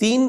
3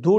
2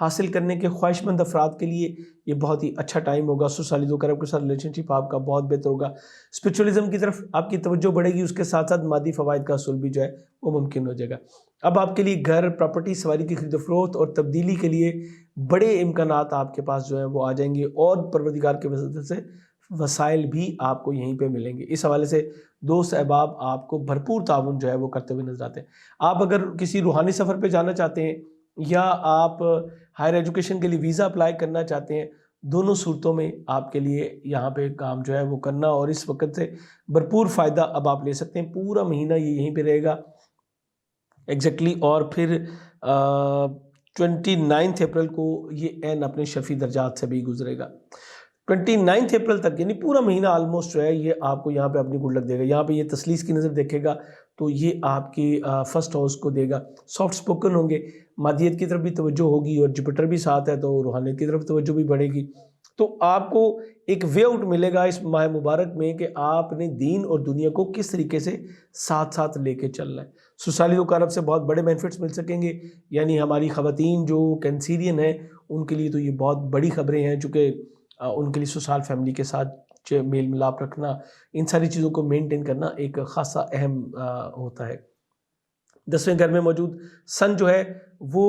حاصل کرنے کے خواہشمند افراد کے لیے یہ بہت ہی اچھا ٹائم ہوگا. سسرالی ذو کرب کے ساتھ ریلیشن شپ آپ کا بہت بہتر ہوگا. اسپرچولیزم کی طرف آپ کی توجہ بڑھے گی, اس کے ساتھ ساتھ مادی فوائد کا حصول بھی جو ہے وہ ممکن ہو جائے گا. اب آپ کے لیے گھر, پراپرٹی, سواری کی خرید و فروخت اور تبدیلی کے لیے بڑے امکانات آپ کے پاس جو ہیں وہ آ جائیں گے, اور پروردگار کے وسیلے سے وسائل بھی آپ کو یہیں پہ ملیں گے. اس حوالے سے دوست احباب آپ کو بھرپور تعاون جو ہے وہ کرتے ہوئے نظر آتے ہیں. آپ اگر کسی روحانی سفر پہ جانا چاہتے ہیں یا آپ ہائر ایجوکیشن کے لیے ویزا اپلائی کرنا چاہتے ہیں, دونوں صورتوں میں آپ کے لیے یہاں پہ کام جو ہے وہ کرنا, اور اس وقت سے بھرپور فائدہ اب آپ لے سکتے ہیں. پورا مہینہ یہ یہیں پہ رہے گا ایگزیکٹلی, اور پھر 29 اپریل کو یہ عین اپنے شرفی درجات سے بھی گزرے گا. 29 اپریل تک یعنی پورا مہینہ آلموسٹ جو ہے یہ آپ کو یہاں پہ اپنی گڈ لک دے گا. یہاں پہ یہ تسلیس کی نظر دیکھے گا تو یہ آپ کی فرسٹ ہاؤس کو دے گا. سافٹ سپوکن ہوں گے, مادیت کی طرف بھی توجہ ہوگی, اور جوپیٹر بھی ساتھ ہے تو روحانیت کی طرف توجہ بھی بڑھے گی. تو آپ کو ایک وے آؤٹ ملے گا اس ماہ مبارک میں کہ آپ نے دین اور دنیا کو کس طریقے سے ساتھ ساتھ لے کے چلنا ہے. سسرالی ذو کرب سے بہت بڑے بینیفٹس مل سکیں گے. یعنی ہماری خواتین جو کینسیرین ہیں ان کے لیے تو یہ بہت بڑی خبریں ہیں, چونکہ ان کے لیے سسرال فیملی کے ساتھ میل ملاپ رکھنا, ان ساری چیزوں کو مینٹین کرنا ایک خاصا اہم ہوتا ہے. 10ویں گھر میں موجود سن جو ہے وہ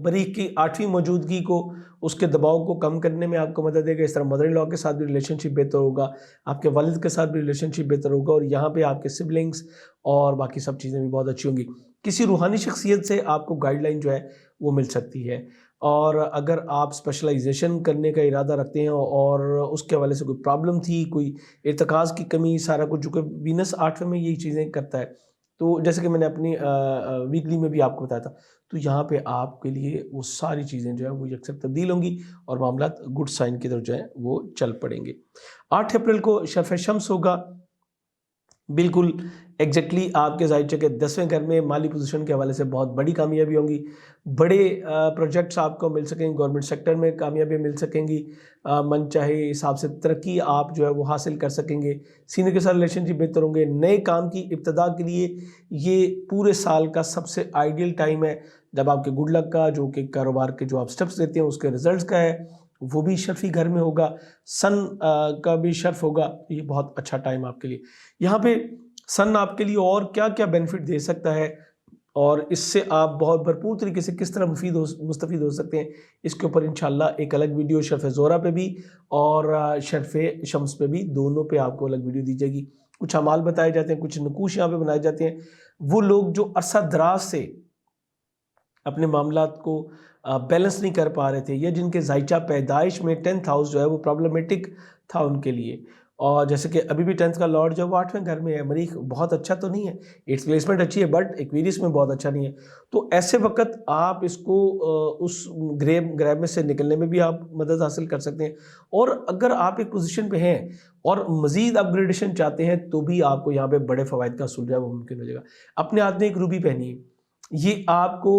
بریق کی 8ویں موجودگی کو, اس کے دباؤ کو کم کرنے میں آپ کو مدد دے گا. اس طرح مدر ان لا کے ساتھ بھی ریلیشن شپ بہتر ہوگا, آپ کے والد کے ساتھ بھی ریلیشن شپ بہتر ہوگا, اور یہاں پہ آپ کے سبلنگس اور باقی سب چیزیں بھی بہت اچھی ہوں گی. کسی روحانی شخصیت سے آپ کو گائیڈ لائن جو ہے وہ مل سکتی ہے. اور اگر آپ اسپیشلائزیشن کرنے کا ارادہ رکھتے ہیں اور اس کے حوالے سے کوئی پرابلم تھی, کوئی ارتکاز کی کمی, سارا کچھ, جو کہ وینس 8ویں میں یہی چیزیں کرتا ہے, تو جیسے کہ میں نے اپنی ویکلی میں بھی آپ کو بتایا تھا, تو یہاں پہ آپ کے لیے وہ ساری چیزیں جو ہے وہ یکسر تبدیل ہوں گی اور معاملات گڈ سائن کی طرف جو ہے وہ چل پڑیں گے. 8 اپریل کو شرف شمس ہوگا. بالکل ایگزیکٹلی آپ کے ظاہر کے 10ویں گھر میں مالی پوزیشن کے حوالے سے بہت بڑی کامیابی ہوں گی. بڑے پروجیکٹس آپ کو مل سکیں گے, گورنمنٹ سیکٹر میں کامیابی مل سکیں گی, من چاہے حساب سے ترقی آپ جو ہے وہ حاصل کر سکیں گے. سینئر کے ساتھ ریلیشن شپ بہتر ہوں گے. نئے کام کی ابتدا کے لیے یہ پورے سال کا سب سے آئیڈیل ٹائم ہے, جب آپ کے گڈ لک کا, جو کہ کاروبار کے جو آپ سٹیپس لیتے ہیں اس کے ریزلٹس کا ہے, وہ بھی شرفی گھر میں ہوگا. سن کا بھی شرف ہوگا. یہ بہت اچھا ٹائم آپ کے لیے. یہاں پہ سن آپ کے لیے اور کیا کیا بینیفٹ دے سکتا ہے, اور اس سے آپ بہت بھرپور طریقے سے کس طرح مستفید ہو سکتے ہیں, اس کے اوپر انشاءاللہ ایک الگ ویڈیو شرف زہرہ پہ بھی اور شرف شمس پہ بھی, دونوں پہ آپ کو الگ ویڈیو دی جائے گی. کچھ اعمال بتائے جاتے ہیں, کچھ نقوش یہاں پہ بنائے جاتے ہیں. وہ لوگ جو عرصہ دراز سے اپنے معاملات کو بیلنس نہیں کر پا رہے تھے, یا جن کے ذائچہ پیدائش میں 10th ہاؤس جو ہے وہ پرابلمٹک تھا ان کے لیے, اور جیسے کہ ابھی بھی 10th کا لارڈ جو ہے وہ 8ویں گھر میں ہے. مریخ بہت اچھا تو نہیں ہے, اٹس پلیسمنٹ اچھی ہے بٹ ایکویریس میں بہت اچھا نہیں ہے. تو ایسے وقت آپ اس کو اس گریب میں سے نکلنے میں بھی آپ مدد حاصل کر سکتے ہیں. اور اگر آپ ایک پوزیشن پہ ہیں اور مزید اپ گریڈیشن چاہتے ہیں تو بھی آپ کو یہاں پہ بڑے فوائد کا حصول جو ہے وہ ممکن ہو جائے گا. اپنے ہاتھ میں ایک روبی پہنیے, یہ آپ کو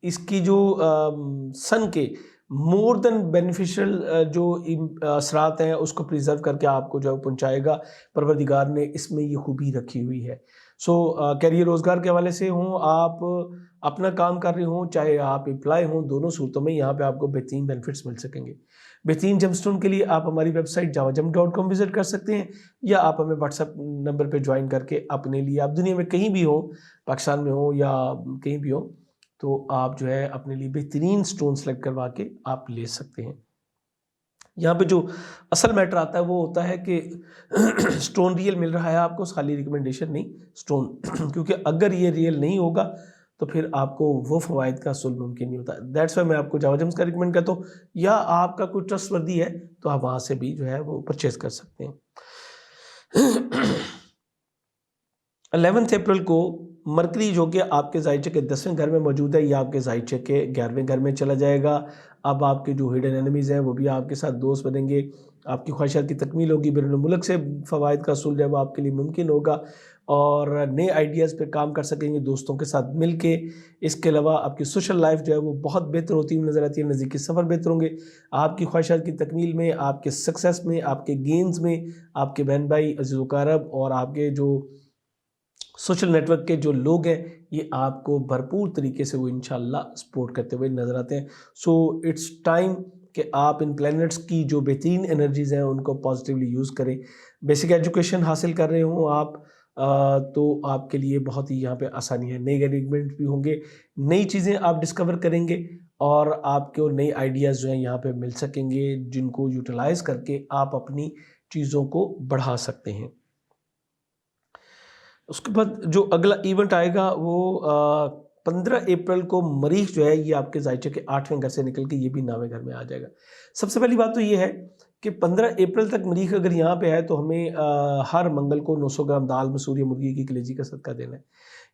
اس کی جو سن کے مور دین بینیفیشل جو اثرات ہیں اس کو پریزرو کر کے آپ کو جو پہنچائے گا. پروردگار نے اس میں یہ خوبی رکھی ہوئی ہے. سو کیریئر روزگار کے حوالے سے ہوں, آپ اپنا کام کر رہے ہوں, چاہے آپ امپلائی ہوں, دونوں صورتوں میں یہاں پہ آپ کو بہترین بینیفٹس مل سکیں گے. بہترین جم اسٹون کے لیے آپ ہماری ویب سائٹ jawajam.com وزٹ کر سکتے ہیں, یا آپ ہمیں واٹس ایپ نمبر پہ جوائن کر کے اپنے لیے, آپ دنیا میں کہیں بھی ہوں, پاکستان میں ہوں یا کہیں بھی ہوں, تو آپ جو ہے اپنے لیے بہترین سٹون سلیکٹ کروا کے آپ لے سکتے ہیں. یہاں پہ جو اصل میٹر آتا ہے وہ ہوتا ہے کہ سٹون ریئل مل رہا ہے آپ کو, خالی ریکمنڈیشن نہیں سٹون, کیونکہ اگر یہ ریئل نہیں ہوگا تو پھر آپ کو وہ فوائد کا حصول ممکن نہیں ہوتا. دیٹس وائی میں آپ کو جاوا جیمز کا ریکمنڈ کرتا ہوں, یا آپ کا کوئی ٹرسٹ وردی ہے تو آپ وہاں سے بھی جو ہے وہ پرچیز کر سکتے ہیں. 11 اپریل کو مرکری جو کہ آپ کے ذائچے کے 10ویں گھر میں موجود ہے, یہ آپ کے ذائچے کے 11ویں گھر میں چلا جائے گا. اب آپ کے جو ہڈن اینیمیز ہیں وہ بھی آپ کے ساتھ دوست بنیں گے, آپ کی خواہشات کی تکمیل ہوگی, بیرون ملک سے فوائد کا حصول جو ہے وہ آپ کے لیے ممکن ہوگا, اور نئے آئیڈیاز پہ کام کر سکیں گے دوستوں کے ساتھ مل کے. اس کے علاوہ آپ کی سوشل لائف جو ہے وہ بہت بہتر ہوتی ہوئی نظر آتی ہے, نزدیکی سفر بہتر ہوں گے, آپ کی خواہشات کی تکمیل میں, آپ کے سکسیس میں, آپ کے گینز میں, آپ کے بہن بھائی عزیز و اقارب اور آپ کے جو سوشل نیٹ ورک کے جو لوگ ہیں یہ آپ کو بھرپور طریقے سے وہ انشاءاللہ سپورٹ کرتے ہوئے نظر آتے ہیں. سو اٹس ٹائم کہ آپ ان پلینٹس کی جو بہترین انرجیز ہیں ان کو پازیٹیولی یوز کریں. بیسک ایجوکیشن حاصل کر رہے ہوں آپ تو آپ کے لیے بہت ہی یہاں پہ آسانی ہے. نئے ارینجمنٹ بھی ہوں گے, نئی چیزیں آپ ڈسکور کریں گے اور آپ کو نئی آئیڈیاز جو ہیں یہاں پہ مل سکیں گے جن کو یوٹیلائز کر کے آپ اپنی چیزوں کو بڑھا سکتے ہیں. اس کے بعد جو اگلا ایونٹ آئے گا وہ 15 اپریل کو مریخ جو ہے یہ آپ کے ذائچے کے 8ویں گھر سے نکل کے یہ بھی 9ویں گھر میں آ جائے گا. سب سے پہلی بات تو یہ ہے کہ 15 اپریل تک مریخ اگر یہاں پہ ہے تو ہمیں ہر منگل کو 900 گرام دال مسور یا مرغی کی کلیجی کا صدقہ دینا ہے.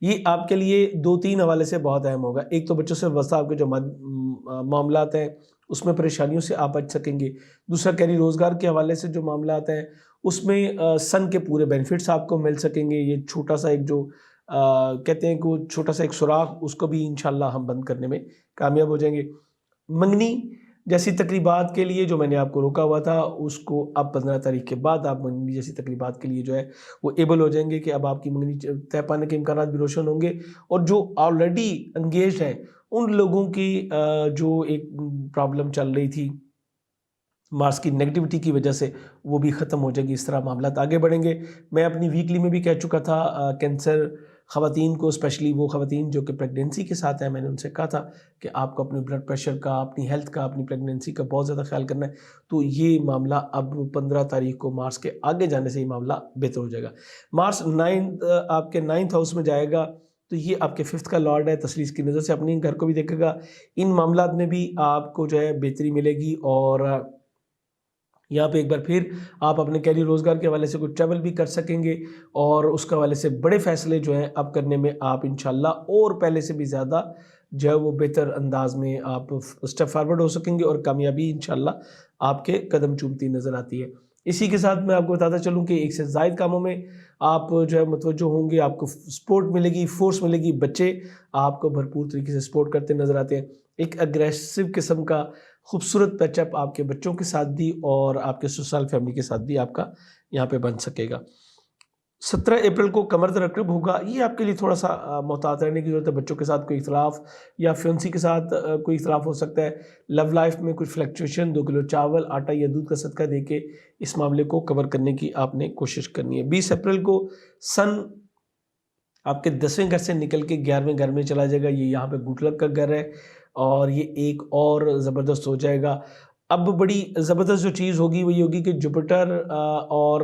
یہ آپ کے لیے 2-3 حوالے سے بہت اہم ہوگا. ایک تو بچوں سے وابستہ آپ کے جو معاملات ہیں اس میں پریشانیوں سے آپ بچ سکیں گے. دوسرا کیری روزگار کے حوالے سے جو معاملات ہیں اس میں سن کے پورے بینیفٹس آپ کو مل سکیں گے. یہ چھوٹا سا ایک جو کہتے ہیں کہ وہ چھوٹا سا ایک سوراخ اس کو بھی انشاءاللہ ہم بند کرنے میں کامیاب ہو جائیں گے. منگنی جیسی تقریبات کے لیے جو میں نے آپ کو روکا ہوا تھا اس کو اب 15 تاریخ کے بعد آپ منگنی جیسی تقریبات کے لیے جو ہے وہ ایبل ہو جائیں گے کہ اب آپ کی منگنی طے پانے کے امکانات بھی روشن ہوں گے. اور جو آلریڈی انگیجڈ ہیں ان لوگوں کی جو ایک پرابلم چل رہی تھی مارس کی نیگیٹیوٹی کی وجہ سے وہ بھی ختم ہو جائے گی. اس طرح معاملات آگے بڑھیں گے. میں اپنی ویکلی میں بھی کہہ چکا تھا کینسر خواتین کو, اسپیشلی وہ خواتین جو کہ پریگنینسی کے ساتھ ہیں, میں نے ان سے کہا تھا کہ آپ کو اپنے بلڈ پریشر کا, اپنی ہیلتھ کا, اپنی پریگنینسی کا بہت زیادہ خیال کرنا ہے. تو یہ معاملہ اب 15 تاریخ کو مارس کے آگے جانے سے یہ معاملہ بہتر ہو جائے گا. مارس 9 آپ کے 9th ہاؤس میں جائے گا تو یہ آپ کے 5th کا لارڈ ہے. تسلیس کی نظر سے اپنے گھر کو بھی دیکھے گا. ان معاملات میں بھی آپ کو جو ہے بہتری ملے گی. اور یہاں پہ ایک بار پھر آپ اپنے کیری روزگار کے حوالے سے کچھ ٹریول بھی کر سکیں گے اور اس کے حوالے سے بڑے فیصلے جو ہیں اب کرنے میں آپ انشاءاللہ اور پہلے سے بھی زیادہ جو ہے وہ بہتر انداز میں آپ اسٹیپ فارورڈ ہو سکیں گے اور کامیابی انشاءاللہ آپ کے قدم چومتی نظر آتی ہے. اسی کے ساتھ میں آپ کو بتاتا چلوں کہ ایک سے زائد کاموں میں آپ جو ہے متوجہ ہوں گے, آپ کو سپورٹ ملے گی, فورس ملے گی. بچے آپ کو بھرپور طریقے سے سپورٹ کرتے نظر آتے ہیں. ایک اگریسو قسم کا خوبصورت پیچ اپ آپ کے بچوں کے ساتھ بھی اور آپ کے سسرال فیملی کے ساتھ بھی آپ کا یہاں پہ بن سکے گا. 17 اپریل کو قمر رقب ہوگا. یہ آپ کے لیے تھوڑا سا محتاط رہنے کی ضرورت ہے. بچوں کے ساتھ کوئی اختلاف یا فیونسی کے ساتھ کوئی اختلاف ہو سکتا ہے. لو لائف میں کوئی فلیکچویشن. 2 کلو چاول, آٹا یا دودھ کا صدقہ دے کے اس معاملے کو کور کرنے کی آپ نے کوشش کرنی ہے. 20 اپریل کو سن آپ کے 10ویں گھر سے نکل کے 11ویں گھر میں چلا جائے گا. یہ یہاں پہ گڈ لک کا گھر ہے اور یہ ایک اور زبردست ہو جائے گا. اب بڑی زبردست جو چیز ہوگی وہ یہ ہوگی کہ جوپیٹر اور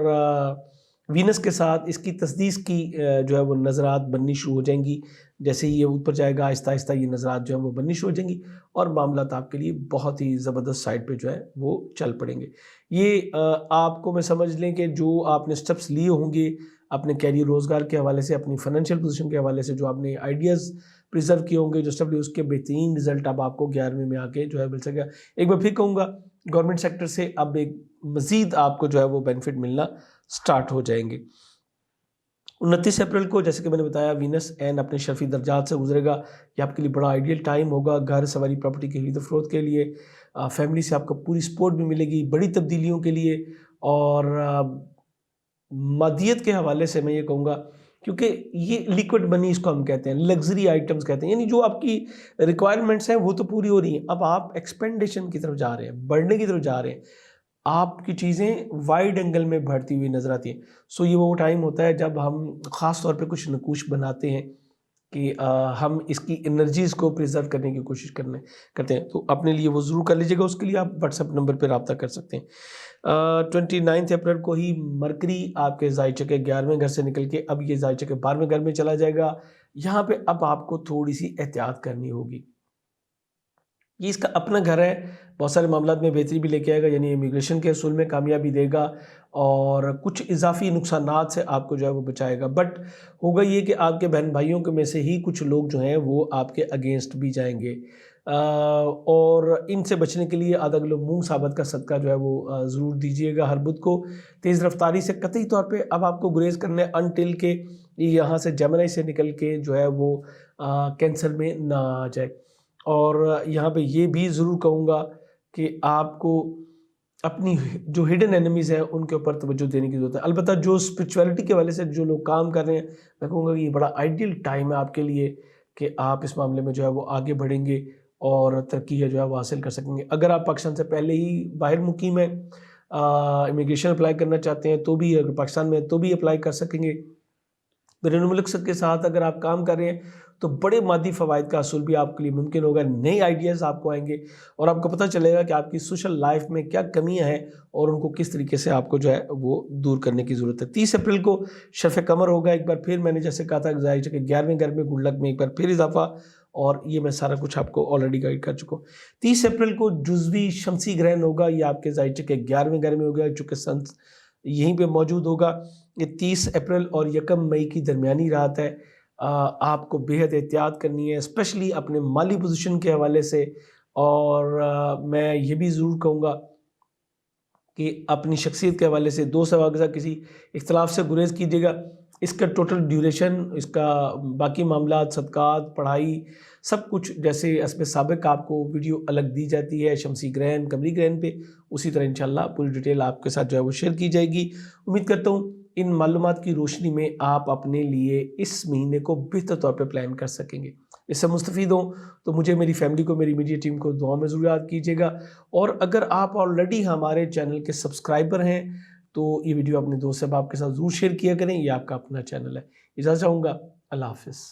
وینس کے ساتھ اس کی تسدیس کی جو ہے وہ نظرات بننی شروع ہو جائیں گی. جیسے ہی یہ اوپر جائے گا آہستہ آہستہ یہ نظرات جو ہیں وہ بننی شروع ہو جائیں گی اور معاملات آپ کے لیے بہت ہی زبردست سائڈ پہ جو ہے وہ چل پڑیں گے. یہ آپ کو میں سمجھ لیں کہ جو آپ نے سٹیپس لیے ہوں گے اپنے کیریئر روزگار کے حوالے سے, اپنی فائنینشیل پوزیشن کے حوالے سے, جو آپ نے آئیڈیاز پریزرو کیے ہوں گے, جو سٹیپ لیے, اس کے بہترین رزلٹ اب آپ کو 11ویں میں آ کے جو ہے مل سکے گا. ایک بار پھر کہوں گا گورنمنٹ سیکٹر سے اب ایک مزید آپ کو جو ہے وہ بینیفٹ ملنا سٹارٹ ہو جائیں گے. 29 اپریل کو جیسے کہ میں نے بتایا وینس این اپنے شرفی درجات سے گزرے گا. یہ آپ کے لیے بڑا آئیڈیل ٹائم ہوگا گھر سواری پراپرٹی کے خرید و فروخت کے لیے. فیملی سے آپ کو پوری سپورٹ بھی ملے گی بڑی تبدیلیوں کے لیے. اور مادیت کے حوالے سے میں یہ کہوں گا کیونکہ یہ لیکوڈ منی اس کو ہم کہتے ہیں, لگژری آئٹمز کہتے ہیں, یعنی جو آپ کی ریکوائرمنٹس ہیں وہ تو پوری ہو رہی ہیں, اب آپ ایکسپینڈیشن کی طرف جا رہے ہیں, بڑھنے کی طرف جا رہے ہیں, آپ کی چیزیں وائڈ اینگل میں بڑھتی ہوئی نظر آتی ہیں. سو یہ وہ ٹائم ہوتا ہے جب ہم خاص طور پہ کچھ نقوش بناتے ہیں کہ ہم اس کی انرجیز کو پریزرو کرنے کی کوشش کرتے ہیں. تو اپنے لیے وہ ضرور کر لیجیے گا. اس کے لیے آپ واٹس ایپ نمبر پہ رابطہ کر سکتے ہیں. 29 اپریل کو ہی مرکری آپ کے ذائچے کے 11ویں گھر سے نکل کے اب یہ ذائچے کے 12ویں گھر میں چلا جائے گا. یہاں پہ اب آپ کو تھوڑی سی احتیاط کرنی ہوگی. یہ اس کا اپنا گھر ہے, بہت سارے معاملات میں بہتری بھی لے کے آئے گا, یعنی امیگریشن کے اصول میں کامیابی دے گا اور کچھ اضافی نقصانات سے آپ کو جو ہے وہ بچائے گا. بٹ ہوگا یہ کہ آپ کے بہن بھائیوں کے میں سے ہی کچھ لوگ جو ہیں وہ آپ کے اگینسٹ بھی جائیں گے, اور ان سے بچنے کے لیے آدھا کلو مونگ ثابت کا صدقہ جو ہے وہ ضرور دیجیے گا ہر بدھ کو. تیز رفتاری سے قطعی طور پہ اب آپ کو گریز کرنا ہے انٹل کے یہاں سے جیمنائی سے نکل کے جو ہے وہ کینسر میں نہ آ جائے. اور یہاں پہ یہ بھی ضرور کہوں گا کہ آپ کو اپنی جو ہڈن اینیمیز ہیں ان کے اوپر توجہ دینے کی ضرورت ہے. البتہ جو اسپرچویلٹی کے والے سے جو لوگ کام کر رہے ہیں، میں کہوں گا کہ یہ بڑا آئیڈیل ٹائم ہے آپ کے لیے کہ آپ اس معاملے میں جو ہے وہ آگے بڑھیں گے اور ترقی جو ہے وہ حاصل کر سکیں گے. اگر آپ پاکستان سے پہلے ہی باہر مقیم ہیں، امیگریشن اپلائی کرنا چاہتے ہیں تو بھی، اگر پاکستان میں تو بھی اپلائی کر سکیں گے. بیرون ملک کے ساتھ اگر آپ کام کر رہے ہیں تو بڑے مادی فوائد کا حصول بھی آپ کے لیے ممکن ہوگا. نئے آئیڈیاز آپ کو آئیں گے اور آپ کو پتہ چلے گا کہ آپ کی سوشل لائف میں کیا کمیاں ہیں اور ان کو کس طریقے سے آپ کو جو ہے وہ دور کرنے کی ضرورت ہے. 30 اپریل کو شرف قمر ہوگا. ایک بار پھر میں نے جیسے کہا تھا ظاہر ہے کہ 11ویں گھر میں گڈ لک میں ایک بار پھر اضافہ، اور یہ میں سارا کچھ آپ کو آلریڈی گائیڈ کر چکا ہوں. 30 اپریل کو جزوی شمسی گرہن ہوگا. یہ آپ کے ظاہر ہے کہ 11ویں گھر میں ہوگا چونکہ سن یہیں پہ موجود ہوگا. یہ 30 اپریل اور 1 مئی کی درمیانی رات ہے. آپ کو بےحد احتیاط کرنی ہے، اسپیشلی اپنے مالی پوزیشن کے حوالے سے. اور میں یہ بھی ضرور کہوں گا کہ اپنی شخصیت کے حوالے سے دوست احباب کے ساتھ کسی اختلاف سے گریز کیجیے گا. اس کا ٹوٹل ڈیوریشن، اس کا باقی معاملات، صدقات، پڑھائی، سب کچھ جیسے اسب سابق آپ کو ویڈیو الگ دی جاتی ہے شمسی گرہن، قمری گرہن پہ، اسی طرح انشاءاللہ پوری ڈیٹیل آپ کے ساتھ جو ہے وہ شیئر کی جائے گی. امید کرتا ہوں ان معلومات کی روشنی میں آپ اپنے لیے اس مہینے کو بہتر طور پہ پلان کر سکیں گے. اس سے مستفید ہوں تو مجھے، میری فیملی کو، میری میڈیا ٹیم کو دعا میں ضرور یاد کیجیے گا. اور اگر آپ آلریڈی ہمارے چینل کے سبسکرائبر ہیں تو یہ ویڈیو اپنے دوست احباب کے ساتھ ضرور شیئر کیا کریں. یہ آپ کا اپنا چینل ہے. اجازت چاہوں گا. اللہ حافظ.